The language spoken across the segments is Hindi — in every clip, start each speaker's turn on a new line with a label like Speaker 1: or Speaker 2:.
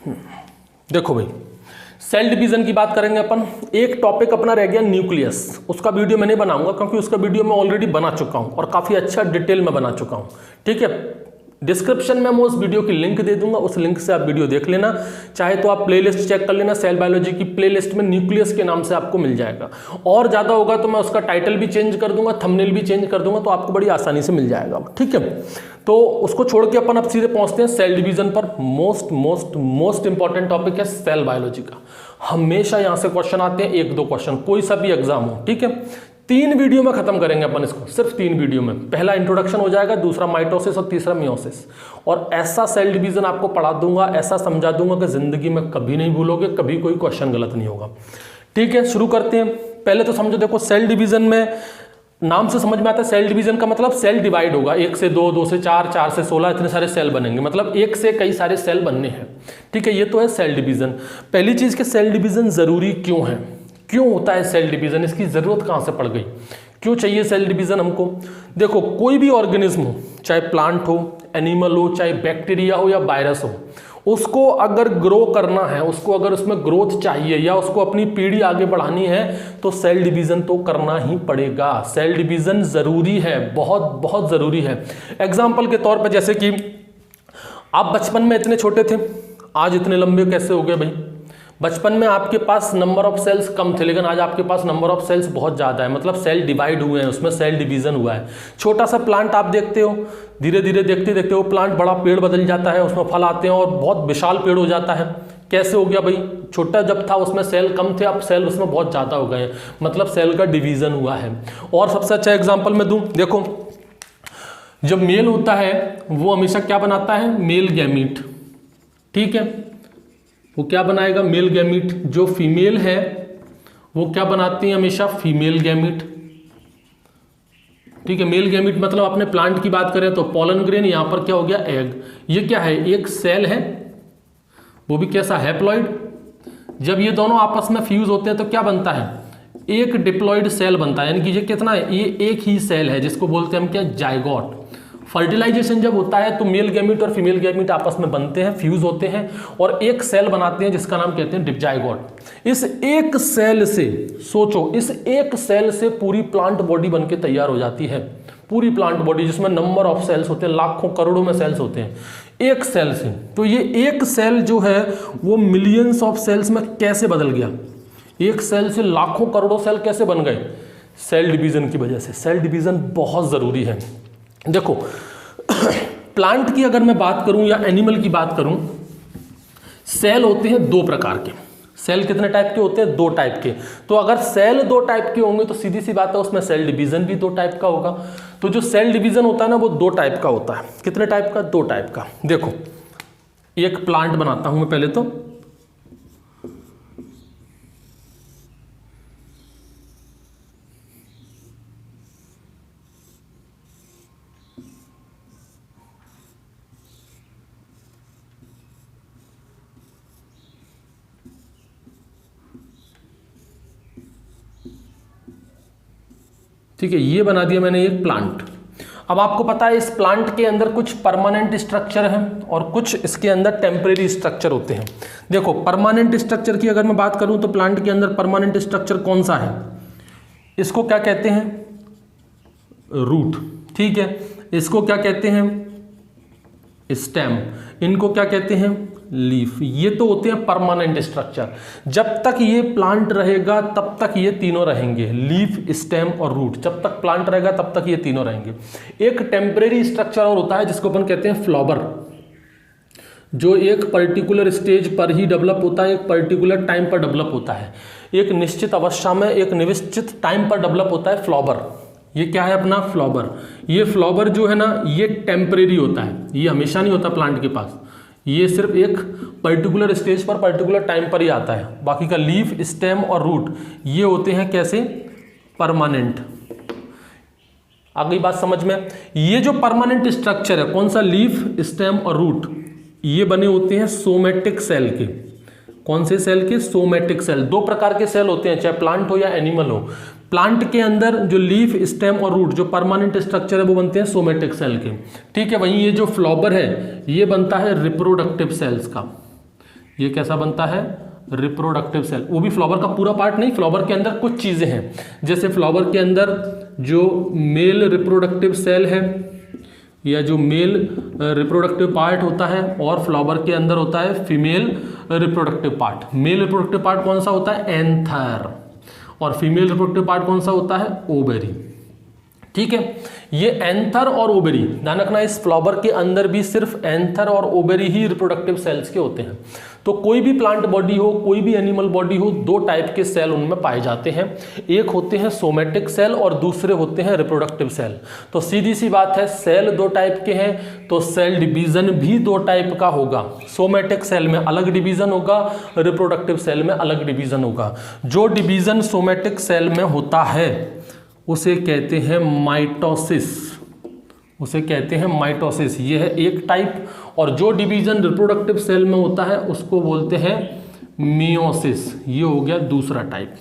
Speaker 1: देखो भाई, सेल डिवीजन की बात करेंगे अपन। एक टॉपिक अपना रह गया न्यूक्लियस, उसका वीडियो मैं नहीं बनाऊंगा क्योंकि उसका वीडियो मैं ऑलरेडी बना चुका हूं और काफी अच्छा डिटेल में बना चुका हूं। ठीक है, डिस्क्रिप्शन में मैं उस वीडियो की लिंक दे दूंगा, उस लिंक से आप वीडियो देख लेना। चाहे तो आप प्लेलिस्ट चेक कर लेना, सेल बायोलॉजी की प्लेलिस्ट में न्यूक्लियस के नाम से आपको मिल जाएगा। और ज्यादा होगा तो मैं उसका टाइटल भी चेंज कर दूंगा, थंबनेल भी चेंज कर दूंगा, तो आपको बड़ी आसानी से मिल जाएगा। ठीक है, तो उसको छोड़ के अपन अब सीधे पहुंचते हैं सेल डिवीजन पर। मोस्ट इंपॉर्टेंट टॉपिक है सेल बायोलॉजी का। हमेशा यहां से क्वेश्चन आते हैं, 1-2 क्वेश्चन, कोई सा भी एग्जाम हो। ठीक है, 3 वीडियो में खत्म करेंगे अपन इसको, सिर्फ 3 वीडियो में। पहला इंट्रोडक्शन हो जाएगा, दूसरा माइटोसिस और तीसरा मियोसिस। और ऐसा सेल डिवीजन आपको पढ़ा दूंगा, ऐसा समझा दूंगा कि जिंदगी में कभी नहीं भूलोगे, कभी कोई क्वेश्चन गलत नहीं होगा। ठीक है, शुरू करते हैं। पहले तो समझो, देखो सेल डिवीजन में नाम से समझ में आता है, सेल डिवीजन का मतलब सेल डिवाइड होगा, 1 से 2, 2 से 4, 4 से 16, इतने सारे सेल बनेंगे, मतलब एक से कई सारे सेल बनने हैं। ठीक है, ये तो है सेल डिवीजन। पहली चीज कि सेल डिवीजन जरूरी क्यों है, क्यों होता है सेल डिवीजन, इसकी जरूरत कहां से पड़ गई, क्यों चाहिए सेल डिवीजन हमको। देखो, कोई भी ऑर्गेनिज्म हो, चाहे प्लांट हो, एनिमल हो, चाहे बैक्टीरिया हो या वायरस हो, उसको अगर ग्रो करना है, उसको अगर उसमें ग्रोथ चाहिए या उसको अपनी पीढ़ी आगे बढ़ानी है, तो सेल डिवीजन तो करना ही पड़ेगा। सेल डिवीजन जरूरी है, बहुत बहुत जरूरी है। एग्जाम्पल के तौर पर, जैसे कि आप बचपन में इतने छोटे थे, आज इतने लंबे कैसे हो गए भाई। बचपन में आपके पास नंबर ऑफ सेल्स कम थे, लेकिन आज आपके पास नंबर ऑफ सेल्स बहुत ज़्यादा है, मतलब सेल डिवाइड हुए हैं, उसमें सेल डिवीजन हुआ है। छोटा सा प्लांट आप देखते हो, धीरे धीरे देखते देखते वो प्लांट बड़ा पेड़ बदल जाता है, उसमें फल आते हैं और बहुत विशाल पेड़ हो जाता है। कैसे हो गया भाई, छोटा जब था उसमें सेल कम थे, अब सेल उसमें बहुत ज़्यादा हो गए हैं, मतलब सेल का डिवीजन हुआ है। और सबसे अच्छा एग्जाम्पल मैं दूँ, देखो जब मेल होता है वो हमेशा क्या बनाता है, मेल गैमीट। ठीक है, वो क्या बनाएगा, मेल गैमीट। जो फीमेल है वो क्या बनाती है, हमेशा फीमेल गैमीट। ठीक है, मेल गैमीट मतलब अपने प्लांट की बात करें तो पोलन ग्रेन, यहां पर क्या हो गया, एग। ये क्या है, एक सेल है, वो भी कैसा, हैप्लॉइड। जब ये दोनों आपस में फ्यूज होते हैं तो क्या बनता है, एक डिप्लॉइड सेल बनता है। यानी कि ये कितना है, ये एक ही सेल है, जिसको बोलते हैं हम क्या, जाइगोट। फर्टिलाइजेशन जब होता है तो मेल गैमीट और फीमेल गैमीट आपस में बनते हैं, फ्यूज होते हैं और एक सेल बनाते हैं, जिसका नाम कहते हैं डिप्जाइगोट। इस एक सेल से, सोचो, इस एक सेल से पूरी प्लांट बॉडी बनके तैयार हो जाती है। पूरी प्लांट बॉडी जिसमें नंबर ऑफ सेल्स होते हैं, लाखों करोड़ों में सेल्स होते हैं, एक सेल से। तो ये एक सेल जो है वो मिलियंस ऑफ सेल्स में कैसे बदल गया, एक सेल से लाखों करोड़ों सेल कैसे बन गए, सेल डिवीजन की वजह से। सेल डिवीजन बहुत जरूरी है। देखो प्लांट की अगर मैं बात करूं या एनिमल की बात करूं, सेल होते हैं 2 प्रकार के। सेल कितने टाइप के होते हैं, 2 टाइप के। तो अगर सेल 2 टाइप के होंगे तो सीधी सी बात है उसमें सेल डिवीजन भी 2 टाइप का होगा। तो जो सेल डिवीजन होता है ना, वो 2 टाइप का होता है। कितने टाइप का, 2 टाइप का। देखो एक प्लांट बनाता हूं मैं पहले तो, ठीक है, ये बना दिया मैंने एक प्लांट। अब आपको पता है इस प्लांट के अंदर कुछ परमानेंट स्ट्रक्चर हैं और कुछ इसके अंदर टेम्परेरी स्ट्रक्चर होते हैं। देखो परमानेंट स्ट्रक्चर की अगर मैं बात करूं तो प्लांट के अंदर परमानेंट स्ट्रक्चर कौन सा है, इसको क्या कहते हैं, रूट। ठीक है, इसको क्या कहते हैं, स्टेम। इनको क्या कहते हैं, लीफ। ये तो होते हैं परमानेंट स्ट्रक्चर। जब तक ये प्लांट रहेगा तब तक ये तीनों रहेंगे, लीफ, स्टेम और रूट। जब तक प्लांट रहेगा तब तक ये तीनों रहेंगे। एक टेम्परेरी स्ट्रक्चर और होता है जिसको अपन कहते हैं फ्लावर, जो एक पर्टिकुलर स्टेज पर ही डेवलप होता है, एक पर्टिकुलर टाइम पर डेवलप होता है, एक निश्चित अवस्था में एक निश्चित टाइम पर डेवलप होता है फ्लावर। ये क्या है अपना, फ्लावर। ये फ्लावर जो है ना, ये टेम्परेरी होता है, ये हमेशा नहीं होता प्लांट के पास, ये सिर्फ एक पर्टिकुलर स्टेज पर पर्टिकुलर टाइम पर ही आता है। बाकी का लीफ, स्टेम और रूट ये होते हैं कैसे, परमानेंट। आ गई बात समझ में। ये जो परमानेंट स्ट्रक्चर है, कौन सा, लीफ, स्टेम और रूट, ये बने होते हैं सोमेटिक सेल के। कौन से सेल के, सोमेटिक सेल। 2 प्रकार के सेल होते हैं, चाहे प्लांट हो या एनिमल हो। प्लांट के अंदर जो लीफ, स्टेम और रूट जो परमानेंट स्ट्रक्चर है वो बनते हैं सोमेटिक सेल के। ठीक है, वहीं ये जो फ्लावर है ये बनता है रिप्रोडक्टिव सेल्स का। ये कैसा बनता है, रिप्रोडक्टिव सेल। वो भी फ्लावर का पूरा पार्ट नहीं, फ्लावर के अंदर कुछ चीजें हैं, जैसे फ्लावर के अंदर जो मेल रिप्रोडक्टिव सेल है या जो मेल रिप्रोडक्टिव पार्ट होता है, और फ्लावर के अंदर होता है female reproductive part. Male reproductive part कौन सा होता है, एंथर, और फीमेल रिप्रोडक्टिव पार्ट कौन सा होता है, ओवेरी। ठीक है, ये एंथर और ओवेरी, ध्यान रखना इस फ्लावर के अंदर भी सिर्फ एंथर और ओवेरी ही रिप्रोडक्टिव सेल्स के होते हैं। तो कोई भी प्लांट बॉडी हो, कोई भी एनिमल बॉडी हो, दो टाइप के सेल उनमें पाए जाते हैं, एक होते हैं सोमेटिक सेल और दूसरे होते हैं रिप्रोडक्टिव सेल। तो सीधी सी बात है, सेल दो टाइप के हैं तो सेल डिवीजन भी दो टाइप का होगा। सोमेटिक सेल में अलग डिवीजन होगा, रिप्रोडक्टिव सेल में अलग डिवीजन होगा। जो डिवीजन सोमेटिक सेल में होता है उसे कहते हैं माइटोसिस, उसे कहते हैं माइटोसिस, ये है एक टाइप। और जो डिवीजन रिप्रोडक्टिव सेल में होता है उसको बोलते हैं मियोसिस, ये हो गया दूसरा टाइप।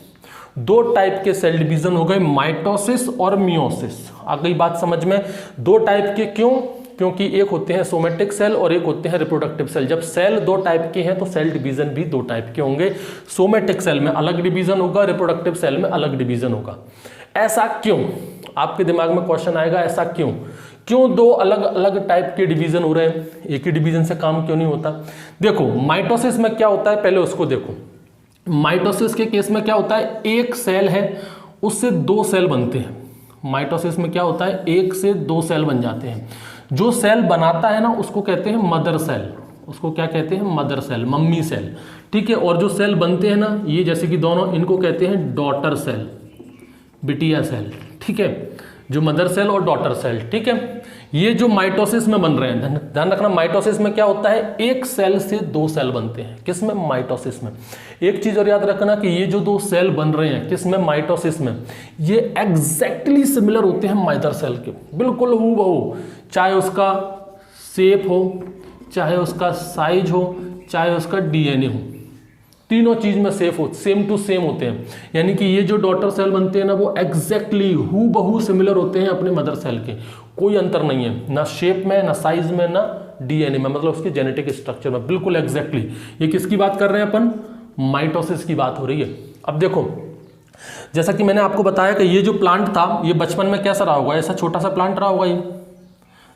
Speaker 1: दो टाइप के सेल डिवीजन हो गए, माइटोसिस और मियोसिस। आ गई बात समझ में। दो टाइप के क्यों, क्योंकि एक होते हैं सोमेटिक सेल और एक होते हैं रिप्रोडक्टिव सेल। जब सेल दो टाइप के हैं तो सेल डिवीजन भी दो टाइप के होंगे, सोमेटिक सेल में अलग डिवीजन होगा, रिप्रोडक्टिव सेल में अलग डिवीजन होगा। ऐसा क्यों, आपके दिमाग में क्वेश्चन आएगा, ऐसा क्यों, क्यों दो अलग अलग टाइप के डिवीजन हो रहे हैं, एक ही डिवीजन से काम क्यों नहीं होता। देखो माइटोसिस में क्या होता है, पहले उसको देखो। माइटोसिस के केस में क्या होता है, एक सेल है उससे दो सेल बनते हैं। माइटोसिस में क्या होता है, एक से दो सेल बन जाते हैं। जो सेल बनाता है ना उसको कहते हैं मदर सेल, उसको क्या कहते हैं, मदर सेल, मम्मी सेल। ठीक है, और जो सेल बनते हैं ना, ये जैसे कि दोनों, इनको कहते हैं डॉटर सेल, बिटिया सेल। ठीक है, जो मदर सेल और डॉटर सेल। ठीक है, ये जो माइटोसिस में बन रहे हैं, ध्यान रखना माइटोसिस में क्या होता है, एक सेल से दो सेल बनते हैं। किसमें, माइटोसिस में। एक चीज और याद रखना कि ये जो दो सेल बन रहे हैं किसमें, माइटोसिस में, ये एग्जैक्टली सिमिलर होते हैं मदर सेल के, बिल्कुल हूबहू। चाहे उसका शेप हो, चाहे उसका साइज हो, चाहे उसका डीएनए हो, तीनों चीज में सेम टू सेम होते हैं। यानी कि ये जो डॉटर सेल बनते हैं ना, वो एग्जैक्टली हूबहू सिमिलर होते हैं अपने मदर सेल के, कोई अंतर नहीं है, ना शेप में, ना साइज में, ना डीएनए में, मतलब उसके जेनेटिक स्ट्रक्चर में, बिल्कुल एग्जैक्टली। ये किसकी बात कर रहे हैं अपन, माइटोसिस की बात हो रही है। अब देखो, जैसा कि मैंने आपको बताया कि ये जो प्लांट था, ये बचपन में कैसा रहा होगा, ऐसा छोटा सा प्लांट रहा होगा, ये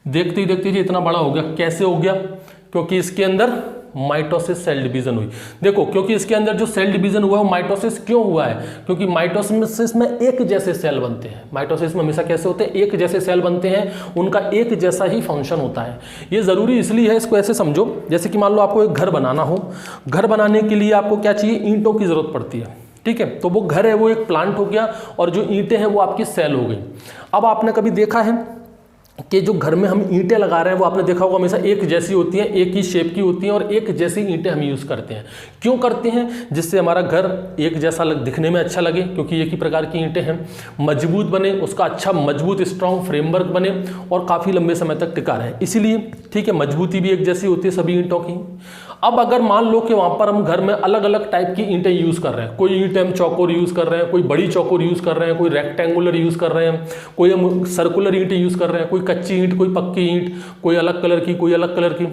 Speaker 1: देखते ही देखते ही इतना बड़ा हो गया। कैसे हो गया, क्योंकि इसके अंदर माइटोसिस सेल डिवीजन हुई। देखो, क्योंकि इसके अंदर जो सेल डिवीजन हुआ है वो माइटोसिस क्यों हुआ है, क्योंकि माइटोसिस में एक जैसे सेल बनते हैं। माइटोसिस में हमेशा कैसे होते हैं, एक जैसे सेल बनते हैं, उनका एक जैसा ही फंक्शन होता है। ये जरूरी इसलिए है, इसको ऐसे समझो, जैसे कि मान लो आपको एक घर बनाना हो, घर बनाने के लिए आपको क्या चाहिए, ईंटों की जरूरत पड़ती है। ठीक है, तो वो घर है वो एक प्लांट हो गया, और जो ईंटें हैं वो आपकी सेल हो गई। अब आपने कभी देखा है कि जो घर में हम ईंटें लगा रहे हैं वो आपने देखा होगा हमेशा एक जैसी होती हैं, एक ही शेप की होती हैं, और एक जैसी ईंटें हम यूज़ करते हैं। क्यों करते हैं, जिससे हमारा घर एक जैसा दिखने में अच्छा लगे, क्योंकि एक ही प्रकार की ईंटें हैं, मजबूत बने, उसका अच्छा मजबूत स्ट्रॉन्ग फ्रेमवर्क बने और काफ़ी लंबे समय तक टिका रहे, इसीलिए। ठीक है, मजबूती भी एक जैसी होती है सभी ईंटों की। अब अगर मान लो कि वहाँ पर हम घर में अलग अलग टाइप की ईंटें यूज़ कर रहे हैं, कोई ईंट हम चौकोर यूज़ कर रहे हैं, कोई बड़ी चौकोर यूज़ कर रहे हैं, कोई रेक्टेंगुलर यूज़ कर रहे हैं, कोई हम सर्कुलर ईंटें यूज़ कर रहे हैं, कोई कच्ची ईंट, कोई पक्की ईंट, कोई अलग कलर की, कोई अलग कलर की,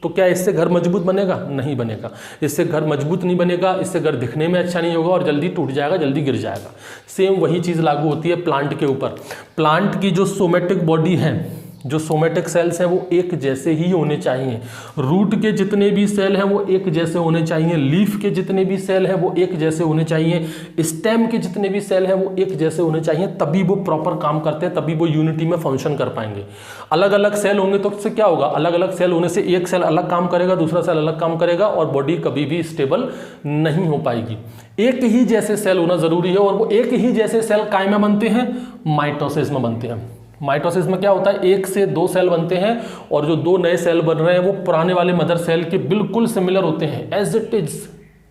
Speaker 1: तो क्या इससे घर मजबूत बनेगा, नहीं बनेगा। इससे घर मजबूत नहीं बनेगा, इससे घर दिखने में अच्छा नहीं होगा और जल्दी टूट जाएगा, जल्दी गिर जाएगा। सेम वही चीज़ लागू होती है प्लांट के ऊपर। प्लांट की जो सोमेटिक बॉडी है, जो सोमेटिक सेल्स हैं वो एक जैसे ही होने चाहिए। रूट के जितने भी सेल हैं वो एक जैसे होने चाहिए, लीफ के जितने भी सेल हैं वो एक जैसे होने चाहिए, स्टेम के जितने भी सेल हैं वो एक जैसे होने चाहिए, तभी वो प्रॉपर काम करते हैं, तभी वो यूनिटी में फंक्शन कर पाएंगे। अलग अलग सेल होंगे तो उससे क्या होगा, अलग अलग सेल होने से एक सेल अलग काम करेगा, दूसरा सेल अलग काम करेगा, और बॉडी कभी भी स्टेबल नहीं हो पाएगी। एक ही जैसे सेल होना जरूरी है, और वो एक ही जैसे सेल काय में बनते हैं, माइटोसिस में बनते हैं। माइटोसिस में क्या होता है, एक से दो सेल बनते हैं, और जो दो नए सेल बन रहे हैं वो पुराने वाले मदर सेल के बिल्कुल सिमिलर होते हैं, as it is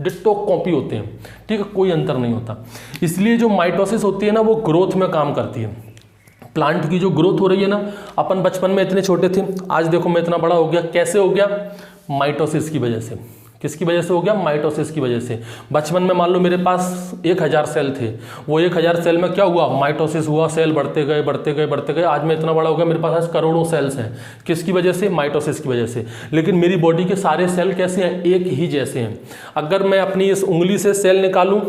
Speaker 1: ditto copy होते हैं। ठीक है, कोई अंतर नहीं होता। इसलिए जो माइटोसिस होती है ना, वो ग्रोथ में काम करती है। प्लांट की जो ग्रोथ हो रही है ना, अपन बचपन में इतने छोटे थे, आज देखो मैं इतना बड़ा हो गया, कैसे हो गया, माइटोसिस की वजह से। किसकी वजह से हो गया? माइटोसिस की वजह से। बचपन में मान लो मेरे पास 1000 सेल थे, वो 1000 सेल में क्या हुआ? माइटोसिस हुआ, सेल बढ़ते गए बढ़ते गए बढ़ते गए, आज मैं इतना बड़ा हो गया, मेरे पास आज करोड़ों सेल्स हैं। किसकी वजह से? माइटोसिस की वजह से। लेकिन मेरी बॉडी के सारे सेल कैसे हैं? एक ही जैसे हैं। अगर मैं अपनी इस उंगली से सेल निकालूं,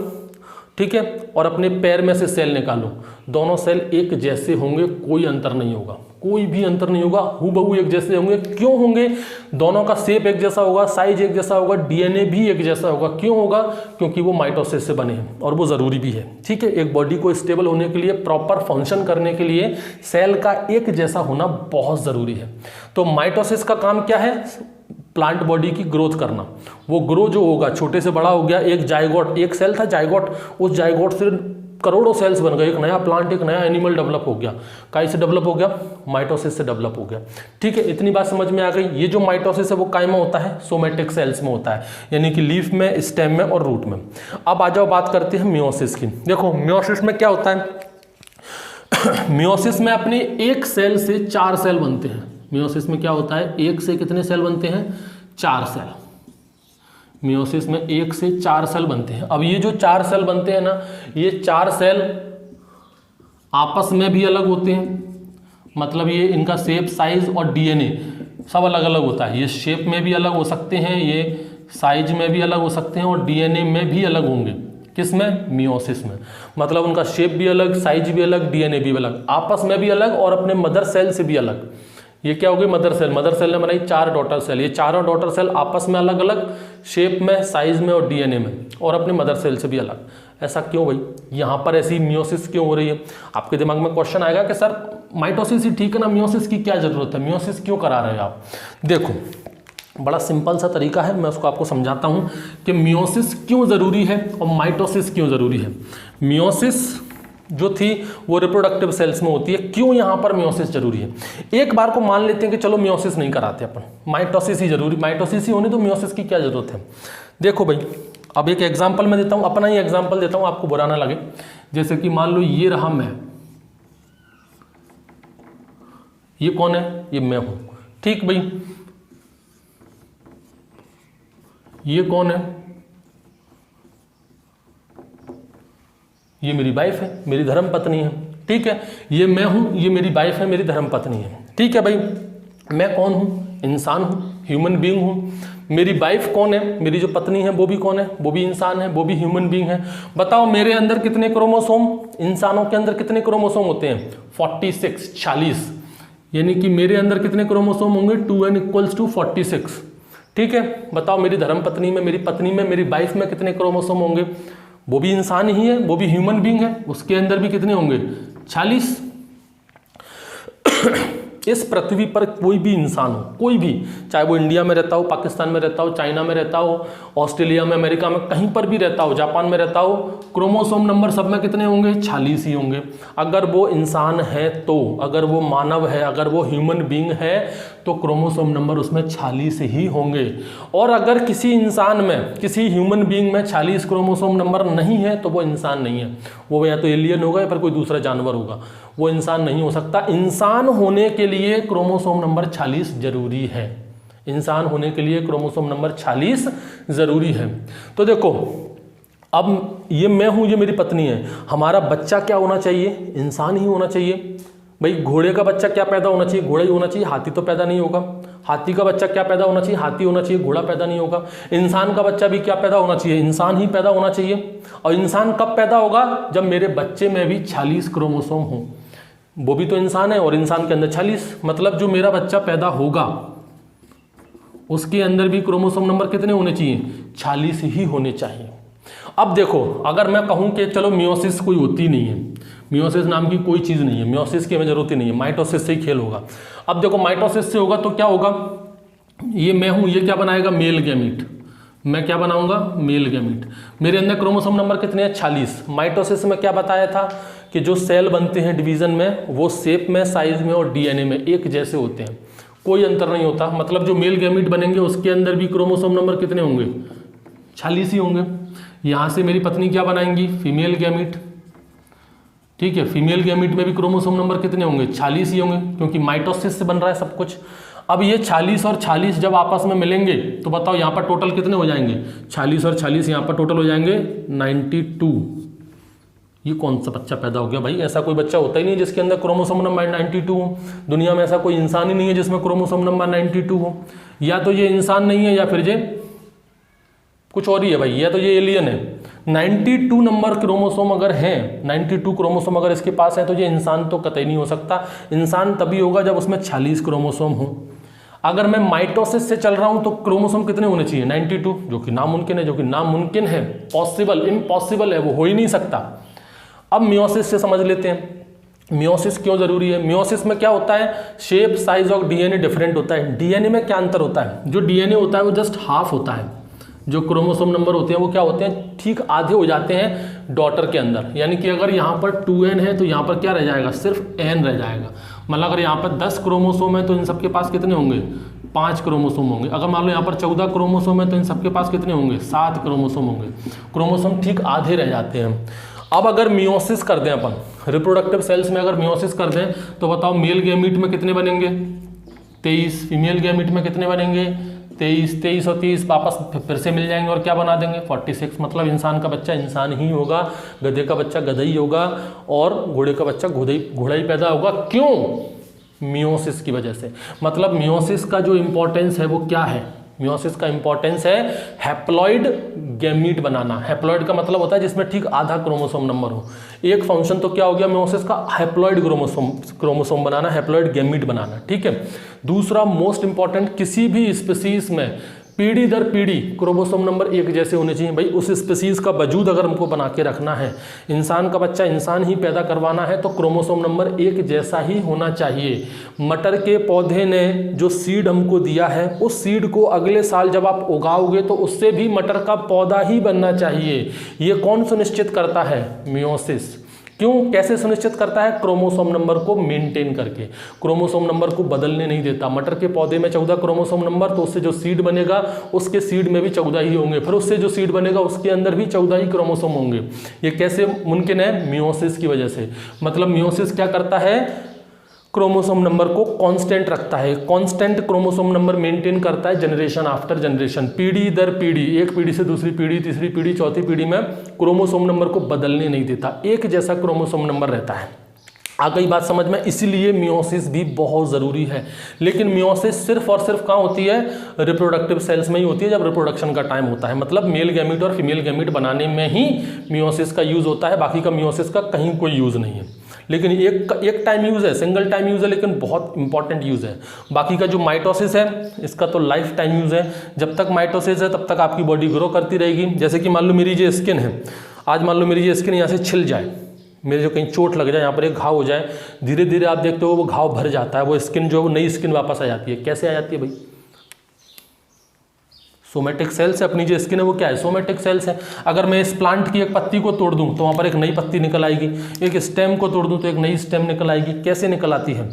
Speaker 1: ठीक है, और अपने पैर में से सेल निकालूं, दोनों सेल एक जैसे होंगे, कोई अंतर नहीं होगा, कोई भी अंतर नहीं होगा, हूबहू एक जैसे होंगे। क्यों होंगे? दोनों का शेप एक जैसा होगा, साइज एक जैसा होगा, डीएनए भी एक जैसा होगा। क्यों होगा? क्योंकि वो माइटोसिस से बने हैं और वो ज़रूरी भी है। ठीक है, एक बॉडी को स्टेबल होने के लिए, प्रॉपर फंक्शन करने के लिए सेल का एक जैसा होना बहुत ज़रूरी है। तो माइटोसिस का काम क्या है? प्लांट बॉडी की ग्रोथ करना। वो ग्रो जो होगा, छोटे से बड़ा हो गया, एक जाइगोट, एक सेल था जाइगोट, उस जाइगोट से करोड़ों सेल्स बन गए, एक नया प्लांट, एक नया एनिमल डेवलप हो गया। काई से डेवलप हो गया? माइटोसिस से डेवलप हो गया। ठीक है, इतनी बात समझ में आ गई। ये जो माइटोसिस है वो काय में होता है? सोमेटिक सेल्स में होता है, यानी कि लीफ में, स्टेम में और रूट में। अब आ जाओ बात करते हैं मियोसिस की। देखो मियोसिस में क्या होता है? मियोसिस में अपने एक सेल से 4 सेल बनते हैं। मियोसिस में क्या होता है? एक से कितने सेल बनते हैं? 4 सेल। मियोसिस में 1 से 4 सेल बनते हैं। अब ये जो 4 सेल बनते हैं ना, ये 4 सेल आपस में भी अलग होते हैं। मतलब ये इनका शेप, साइज और डीएनए सब अलग अलग होता है। ये शेप में भी अलग हो सकते हैं, ये साइज में भी अलग हो सकते हैं और डीएनए में भी अलग होंगे। किसमें? मियोसिस में। मतलब उनका शेप भी अलग, साइज भी अलग, डीएनए भी अलग, आपस में भी अलग और अपने मदर सेल से भी अलग। ये क्या हो गई? Mother cell. मदर सेल ने बनाई 4 डॉटर सेल। ये चारों डॉटर सेल आपस में अलग अलग, शेप में, साइज में और डीएनए में, और अपने मदर सेल से भी अलग। ऐसा क्यों भाई? यहाँ पर ऐसी मियोसिस क्यों हो रही है? आपके दिमाग में क्वेश्चन आएगा कि सर माइटोसिस ही ठीक है ना, मियोसिस की क्या जरूरत है, मियोसिस क्यों करा रहे हो आप? देखो बड़ा सिंपल सा तरीका है, मैं उसको आपको समझाता हूँ कि मियोसिस क्यों ज़रूरी है और माइटोसिस क्यों ज़रूरी है। मियोसिस जो थी वो रिप्रोडक्टिव सेल्स में होती है। क्यों यहाँ पर मियोसिस जरूरी है? एक बार को मान लेते हैं कि चलो मियोसिस नहीं कराते अपन, माइटोसिस ही जरूरी, माइटोसिस ही होनी, तो मियोसिस की क्या जरूरत है? देखो भाई, अब एक एग्जांपल मैं देता हूँ, अपना ही एग्जांपल देता हूँ, आपको बुरा ना लगे। जैसे कि मान लो ये रहा मैं, ये कौन है? ये मैं हूं। ठीक भाई, ये कौन है? ये मेरी वाइफ है, मेरी धर्म पत्नी है। ठीक है, ये मैं हूं, ये मेरी वाइफ है, मेरी धर्म पत्नी है। ठीक है भाई, मैं कौन हूं? इंसान हूं, ह्यूमन बीइंग हूं। मेरी वाइफ कौन है? मेरी जो पत्नी है वो भी कौन है? वो भी इंसान है, वो भी ह्यूमन बीइंग है। बताओ मेरे अंदर कितने क्रोमोसोम, इंसानों के अंदर कितने क्रोमोसोम होते हैं? 46, 40। यानी कि मेरे अंदर कितने क्रोमोसोम होंगे? 2n = 46। ठीक है, बताओ मेरी धर्म पत्नी में, मेरी पत्नी में, मेरी वाइफ में कितने क्रोमोसोम होंगे? वो भी इंसान ही है, वो भी ह्यूमन बीइंग है, उसके अंदर भी कितने होंगे? 40। इस पृथ्वी पर कोई भी इंसान हो, कोई भी, चाहे वो इंडिया में रहता हो, पाकिस्तान में रहता हो, चाइना में रहता हो, ऑस्ट्रेलिया में, अमेरिका में, कहीं पर भी रहता हो, जापान में रहता हो, क्रोमोसोम नंबर सब में कितने होंगे? 46 ही होंगे। अगर वो इंसान है तो, अगर वो मानव है, अगर वो ह्यूमन बीइंग है तो क्रोमोसोम नंबर उसमें 46 ही होंगे। और अगर किसी इंसान में, किसी ह्यूमन बीइंग में 46 क्रोमोसोम नंबर नहीं है तो वो इंसान नहीं है। वो या तो एलियन होगा या फिर कोई दूसरा जानवर होगा, वो इंसान नहीं हो सकता। इंसान होने के लिए क्रोमोसोम नंबर 46 जरूरी है। इंसान होने के लिए क्रोमोसोम नंबर 46 जरूरी है। तो देखो, अब ये मैं हूं, ये मेरी पत्नी है, हमारा बच्चा क्या होना चाहिए? इंसान ही होना चाहिए। भाई घोड़े का बच्चा क्या पैदा होना चाहिए? घोड़ा ही होना चाहिए, हाथी तो पैदा नहीं होगा। हाथी का बच्चा क्या पैदा होना चाहिए? हाथी होना चाहिए, घोड़ा पैदा नहीं होगा। इंसान का बच्चा भी क्या पैदा होना चाहिए? इंसान ही पैदा होना चाहिए। और इंसान कब पैदा होगा? जब मेरे बच्चे में भी 46 क्रोमोसोम हो। वो भी तो इंसान है और इंसान के अंदर 46, मतलब जो मेरा बच्चा पैदा होगा उसके अंदर भी क्रोमोसोम नंबर कितने होने चाहिए? 46 ही होने चाहिए। अब देखो, अगर मैं कहूं कि चलो मियोसिस कोई होती नहीं है, मियोसिस नाम की कोई चीज़ नहीं है, मियोसिस की हमें जरूरत ही नहीं है, माइटोसिस से ही खेल होगा। अब देखो माइटोसिस से होगा तो क्या होगा? ये मैं हूं, ये क्या बनाएगा? Male gamete. मैं क्या बनाऊंगा? Male gamete. मेरे अंदर क्रोमोसोम नंबर कितने हैं? 46। माइटोसिस में क्या बताया था कि जो सेल बनते हैं डिवीजन में, वो शेप में, साइज में और डीएनए में एक जैसे होते हैं, कोई अंतर नहीं होता। मतलब जो मेल गैमीट बनेंगे उसके अंदर भी क्रोमोसोम नंबर कितने होंगे? 46 ही होंगे। यहाँ से मेरी पत्नी क्या बनाएंगी? Female gamete. ठीक है, फीमेल गैमीट में भी क्रोमोसोम नंबर कितने होंगे? 46 ही होंगे, क्योंकि माइटोसिस से बन रहा है सब कुछ। अब ये 46 और 46 जब आपस में मिलेंगे तो बताओ यहाँ पर टोटल कितने हो जाएंगे, 46 और 46 यहाँ पर टोटल हो जाएंगे 92। ये कौन सा बच्चा पैदा हो गया भाई, ऐसा कोई बच्चा होता ही नहीं जिसके अंदर क्रोमोसोम नंबर 92 हो। दुनिया में ऐसा कोई इंसान ही नहीं है जिसमें क्रोमोसोम नंबर 92 हो। या तो ये इंसान नहीं है या फिर ये कुछ और ही है भाई, या तो ये एलियन है। 92 नंबर क्रोमोसोम अगर हैं, 92 क्रोमोसोम अगर इसके पास है तो ये इंसान तो कतई नहीं हो सकता। इंसान तभी होगा जब उसमें 46 क्रोमोसोम हो। अगर मैं माइटोसिस से चल रहा हूं तो क्रोमोसोम कितने होने चाहिए, 92, जो कि नामुमकिन है, जो कि नामुमकिन है, पॉसिबल इम्पॉसिबल है, वो हो ही नहीं सकता। अब मियोसिस से समझ लेते हैं, मियोसिस क्यों जरूरी है। मियोसिस में क्या होता है, shape size of DNA different होता है। डीएनए में क्या अंतर होता है, जो डीएनए होता है वो जस्ट हाफ होता है, जो क्रोमोसोम नंबर होते हैं वो क्या होते हैं, ठीक आधे हो जाते हैं डॉटर के अंदर। यानी कि अगर यहाँ पर 2n है तो यहाँ पर क्या रह जाएगा, सिर्फ n रह जाएगा। मतलब अगर यहाँ पर 10 क्रोमोसोम है तो इन सबके पास कितने होंगे, 5 क्रोमोसोम होंगे। अगर मान लो यहाँ पर 14 क्रोमोसोम है तो इन सबके पास कितने होंगे, 7 क्रोमोसोम होंगे। क्रोमोसोम ठीक आधे रह जाते हैं। अब अगर मियोसिस कर दें अपन, रिप्रोडक्टिव सेल्स में अगर मियोसिस कर दें तो बताओ मेल गैमीट में कितने बनेंगे, 23। फीमेल गैमीट में कितने बनेंगे, 23 और 30 वापस फिर से मिल जाएंगे और क्या बना देंगे, 46। मतलब इंसान का बच्चा इंसान ही होगा, गधे का बच्चा गधा ही होगा और घोड़े का बच्चा घोड़ा ही पैदा होगा। क्यों, मियोसिस की वजह से। मतलब मियोसिस का जो इंपॉर्टेंस है वो क्या है, मियोसिस का इंपॉर्टेंस है हैप्लॉइड गैमीट बनाना। हैप्लॉइड का मतलब होता है जिसमें ठीक आधा क्रोमोसोम नंबर हो। एक फंक्शन तो क्या हो गया मियोसिस का, हैप्लॉइड क्रोमोसोम बनाना, हैप्लॉइड गैमीट बनाना, ठीक है। दूसरा मोस्ट इंपॉर्टेंट, किसी भी स्पीसीज में पीढ़ी दर पीढ़ी क्रोमोसोम नंबर एक जैसे होने चाहिए। भाई उस स्पीसीज का वजूद अगर हमको बना के रखना है, इंसान का बच्चा इंसान ही पैदा करवाना है तो क्रोमोसोम नंबर एक जैसा ही होना चाहिए। मटर के पौधे ने जो सीड हमको दिया है उस सीड को अगले साल जब आप उगाओगे तो उससे भी मटर का पौधा ही बनना चाहिए। ये कौन सुनिश्चित करता है, मियोसिस। क्यों, कैसे सुनिश्चित करता है, क्रोमोसोम नंबर को मेंटेन करके, क्रोमोसोम नंबर को बदलने नहीं देता। मटर के पौधे में 14 क्रोमोसोम नंबर, तो उससे जो सीड बनेगा उसके सीड में भी 14 ही होंगे, फिर उससे जो सीड बनेगा उसके अंदर भी 14 ही क्रोमोसोम होंगे। ये कैसे मुमकिन है, मियोसिस की वजह से। मतलब मियोसिस क्या करता है, क्रोमोसोम नंबर को कांस्टेंट रखता है, कांस्टेंट क्रोमोसोम नंबर मेंटेन करता है जनरेशन आफ्टर जनरेशन, पीढ़ी दर पीढ़ी, एक पीढ़ी से दूसरी पीढ़ी, तीसरी पीढ़ी, चौथी पीढ़ी में क्रोमोसोम नंबर को बदलने नहीं देता, एक जैसा क्रोमोसोम नंबर रहता है। आ गई बात समझ में, इसीलिए मियोसिस भी बहुत ज़रूरी है। लेकिन मियोसिस सिर्फ और सिर्फ कहाँ होती है, रिप्रोडक्टिव सेल्स में ही होती है जब रिप्रोडक्शन का टाइम होता है। मतलब मेल गैमीट और फीमेल गैमीट बनाने में ही मियोसिस का यूज़ होता है, बाकी का मियोसिस का कहीं कोई यूज़ नहीं है। लेकिन एक टाइम यूज़ है, सिंगल टाइम यूज़ है, लेकिन बहुत इंपॉर्टेंट यूज़ है। बाकी का जो माइटोसिस है इसका तो लाइफ टाइम यूज़ है। जब तक माइटोसिस है तब तक आपकी बॉडी ग्रो करती रहेगी। जैसे कि मान लो मेरी ये स्किन है, आज मान लो मेरी ये स्किन यहाँ से छिल जाए, मेरे जो कहीं चोट लग जाए, यहाँ पर एक घाव हो जाए, धीरे धीरे आप देखते हो वो घाव भर जाता है, वो स्किन जो है वो नई स्किन वापस आ जाती है। कैसे आ जाती है भाई, सोमेटिक सेल्स है। अपनी जो स्किन है वो क्या है, सोमेटिक सेल्स है। अगर मैं इस प्लांट की एक पत्ती को तोड़ दूं तो वहाँ पर एक नई पत्ती निकल आएगी, एक स्टेम को तोड़ दूं तो एक नई स्टेम निकल आएगी। कैसे निकल आती है,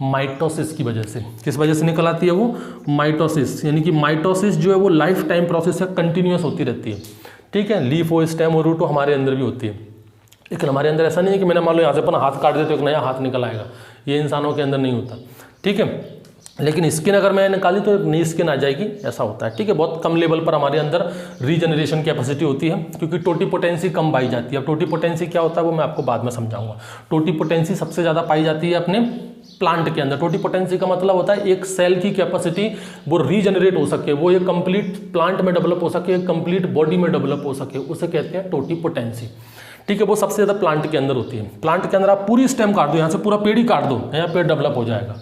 Speaker 1: माइटोसिस की वजह से। किस वजह से निकल आती है वो, माइटोसिस। यानी कि माइटोसिस जो है वो लाइफ टाइम प्रोसेस है, कंटिन्यूस होती रहती है, ठीक है। लीफ हो, स्टेम हो, रूट हो, हमारे अंदर भी होती है। लेकिन हमारे अंदर ऐसा नहीं है कि मैंने मान लो यहाँ से अपना हाथ काट दे तो एक नया हाथ निकल आएगा, ये इंसानों के अंदर नहीं होता, ठीक है। लेकिन स्किन अगर मैं निकाली तो एक नई स्किन आ जाएगी, ऐसा होता है, ठीक है। बहुत कम लेवल पर हमारे अंदर रीजनरेशन कैपेसिटी होती है क्योंकि टोटीपोटेंसी कम पाई जाती है। अब टोटीपोटेंसी क्या होता है वो मैं आपको बाद में समझाऊंगा। टोटीपोटेंसी सबसे ज़्यादा पाई जाती है अपने प्लांट के अंदर। टोटीपोटेंसी का मतलब होता है एक सेल की कैपेसिटी वो रीजनरेट हो सके, वो एक कंप्लीट प्लांट में डेवलप हो सके, एक कंप्लीट बॉडी में डेवलप हो सके, उसे कहते हैं टोटीपोटेंसी, ठीक है। वो सबसे ज़्यादा प्लांट के अंदर होती है। प्लांट के अंदर आप पूरी स्टेम काट दो, यहाँ से पूरा पेड़ ही काट दो, यहाँ पेड़ डेवलप हो जाएगा,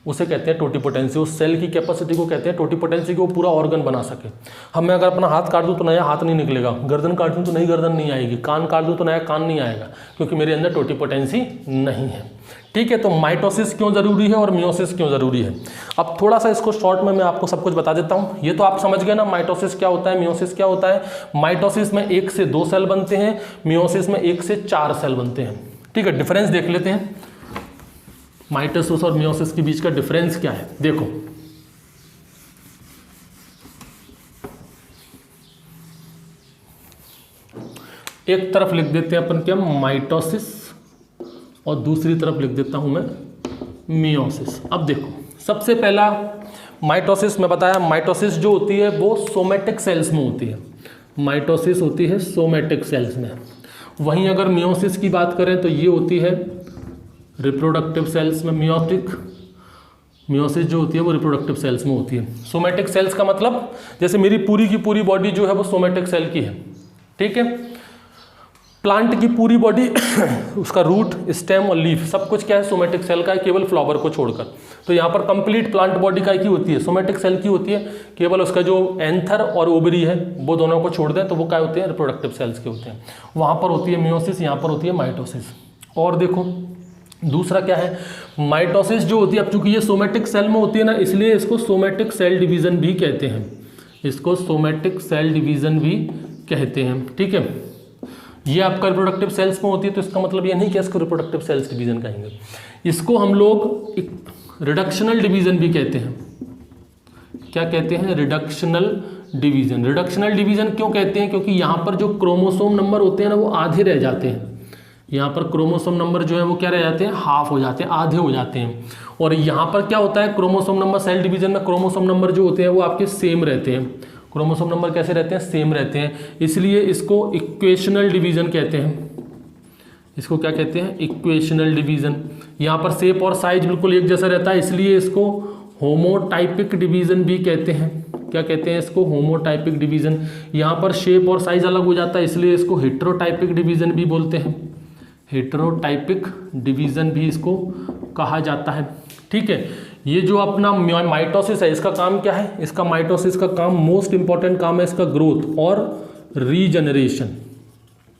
Speaker 1: उसे कहते हैं टोटीपोटेंसी। उस सेल की कैपेसिटी को कहते हैं टोटीपोटेंसी, को पूरा ऑर्गन बना सके। हम मैं अगर अपना हाथ काट दूं तो नया हाथ नहीं निकलेगा, गर्दन काट दूं तो नई गर्दन नहीं आएगी, कान काट दूं तो नया कान नहीं आएगा, क्योंकि मेरे अंदर टोटीपोटेंसी नहीं है, ठीक है। तो माइटोसिस क्यों जरूरी है और मियोसिस क्यों जरूरी है। अब थोड़ा सा इसको शॉर्ट में मैं आपको सब कुछ बता देता हूँ। ये तो आप समझ गए ना, माइटोसिस क्या होता है, मियोसिस क्या होता है। माइटोसिस में 1 से 2 सेल बनते हैं, मियोसिस में 1 से 4 सेल बनते हैं, ठीक है। डिफरेंस देख लेते हैं, माइटोसिस और मियोसिस के बीच का डिफरेंस क्या है। देखो, एक तरफ लिख देते हैं अपन क्या, माइटोसिस, और दूसरी तरफ लिख देता हूं मैं मियोसिस। अब देखो, सबसे पहला माइटोसिस में बताया, माइटोसिस जो होती है वो सोमेटिक सेल्स में होती है, माइटोसिस होती है सोमेटिक सेल्स में। वहीं अगर मियोसिस की बात करें तो ये होती है रिप्रोडक्टिव सेल्स में। मियोसिस जो होती है वो रिप्रोडक्टिव सेल्स में होती है। सोमेटिक सेल्स का मतलब जैसे मेरी पूरी की पूरी बॉडी जो है वो सोमेटिक सेल की है, ठीक है। प्लांट की पूरी बॉडी उसका रूट, स्टेम और लीफ सब कुछ क्या है, सोमेटिक सेल का है, केवल फ्लावर को छोड़कर। तो यहाँ पर कंप्लीट प्लांट बॉडी का की होती है, सोमेटिक सेल की होती है, केवल उसका जो एंथर और ओवरी है वो दोनों को छोड़ दें तो वो क्या होते हैं, रिप्रोडक्टिव सेल्स के होते हैं। वहाँ पर होती है मियोसिस, यहाँ पर होती है माइटोसिस। और देखो दूसरा क्या है, माइटोसिस जो होती है, अब चूंकि ये सोमेटिक सेल में होती है ना, इसलिए इसको सोमेटिक सेल डिवीजन भी कहते हैं, इसको सोमेटिक सेल डिवीजन भी कहते हैं, ठीक है। ये आपका रिप्रोडक्टिव सेल्स में होती है तो इसका मतलब ये नहीं कि इसको रिप्रोडक्टिव सेल्स डिवीजन कहेंगे, इसको हम लोग एक रिडक्शनल डिवीजन भी कहते हैं। क्या कहते हैं, रिडक्शनल डिवीजन। रिडक्शनल डिवीजन क्यों कहते हैं, क्योंकि यहाँ पर जो क्रोमोसोम नंबर होते हैं ना वो आधे रह जाते हैं, यहाँ पर क्रोमोसोम नंबर जो है वो क्या रह जाते हैं, हाफ हो जाते हैं, आधे हो जाते हैं। और यहाँ पर क्या होता है, क्रोमोसोम नंबर, सेल डिवीजन में क्रोमोसोम नंबर जो होते हैं वो आपके सेम रहते हैं। क्रोमोसोम नंबर कैसे रहते हैं, सेम रहते हैं, इसलिए इसको इक्वेशनल डिवीजन कहते हैं। इसको क्या कहते हैं, इक्वेशनल डिवीजन। यहाँ पर शेप और साइज बिल्कुल एक जैसा रहता है, इसलिए इसको होमोटाइपिक डिवीजन भी कहते हैं। क्या कहते हैं इसको, होमोटाइपिक डिवीजन। यहाँ पर शेप और साइज अलग हो जाता है, इसलिए इसको हेटेरोटाइपिक डिवीजन भी बोलते हैं, हेटेरोटाइपिक डिवीजन भी इसको कहा जाता है, ठीक है। ये जो अपना माइटोसिस है, इसका काम क्या है, इसका माइटोसिस का काम, मोस्ट इंपॉर्टेंट काम है इसका ग्रोथ और रीजनरेशन।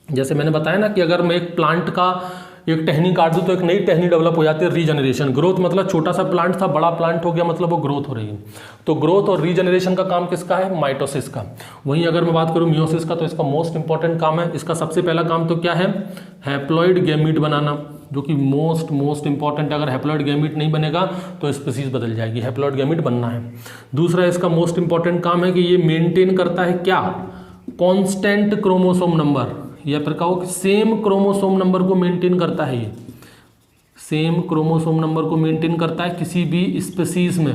Speaker 1: जैसे मैंने बताया ना कि अगर मैं एक प्लांट का एक टहनी काट दूं तो एक नई टहनी डेवलप हो जाती है, रीजनरेशन। ग्रोथ मतलब छोटा सा प्लांट था, बड़ा प्लांट हो गया, मतलब वो ग्रोथ हो रही है। तो ग्रोथ और रीजनरेशन का काम किसका है, माइटोसिस का। वहीं अगर मैं बात करूं मियोसिस का, तो इसका मोस्ट इंपॉर्टेंट काम है, इसका सबसे पहला काम तो क्या है, हैप्लॉइड गैमीट बनाना, जो कि मोस्ट इंपॉर्टेंट। अगर हैप्लॉइड गैमीट नहीं बनेगा तो स्पीसीज बदल जाएगी, हैप्लॉइड गैमीट बनना है। दूसरा इसका मोस्ट इंपॉर्टेंट काम है कि ये मेंटेन करता है क्या, कांस्टेंट क्रोमोसोम नंबर, या फिर कहो कि सेम क्रोमोसोम नंबर को मेंटेन करता है। ये सेम क्रोमोसोम नंबर को मेंटेन करता है किसी भी स्पीसीज में।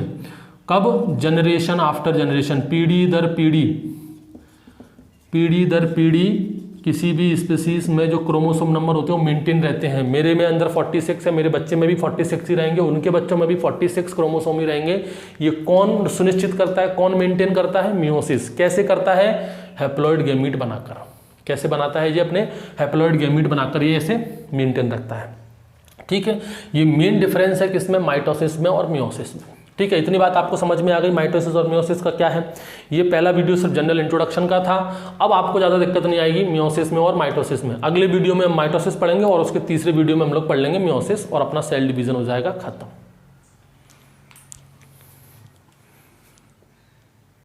Speaker 1: कब, जनरेशन आफ्टर जनरेशन, पीढ़ी दर पीढ़ी, पीढ़ी दर पीढ़ी किसी भी स्पीसीज में जो क्रोमोसोम नंबर होते हैं वो मेंटेन रहते हैं। मेरे में अंदर 46 है, मेरे बच्चे में भी 46 ही रहेंगे, उनके बच्चों में भी 46 क्रोमोसोम ही रहेंगे। ये कौन सुनिश्चित करता है, कौन मेंटेन करता है, मियोसिस। कैसे करता है, हैप्लॉइड गैमीट बनाकर। कैसे बनाता है ये, अपने हैप्लॉइड गैमीट बनाकर ये ऐसे मेंटेन रखता है, ठीक है। ये मेन डिफरेंस है किसमें, माइटोसिस में और मियोसिस में, ठीक है। इतनी बात आपको समझ में आ गई माइटोसिस और मियोसिस का क्या है। ये पहला वीडियो सिर्फ जनरल इंट्रोडक्शन का था। अब आपको ज़्यादा दिक्कत नहीं आएगी मियोसिस में और माइटोसिस में। अगले वीडियो में हम माइटोसिस पढ़ेंगे और उसके तीसरे वीडियो में हम लोग पढ़ लेंगे मियोसिस, और अपना सेल डिवीजन हो जाएगा खत्म।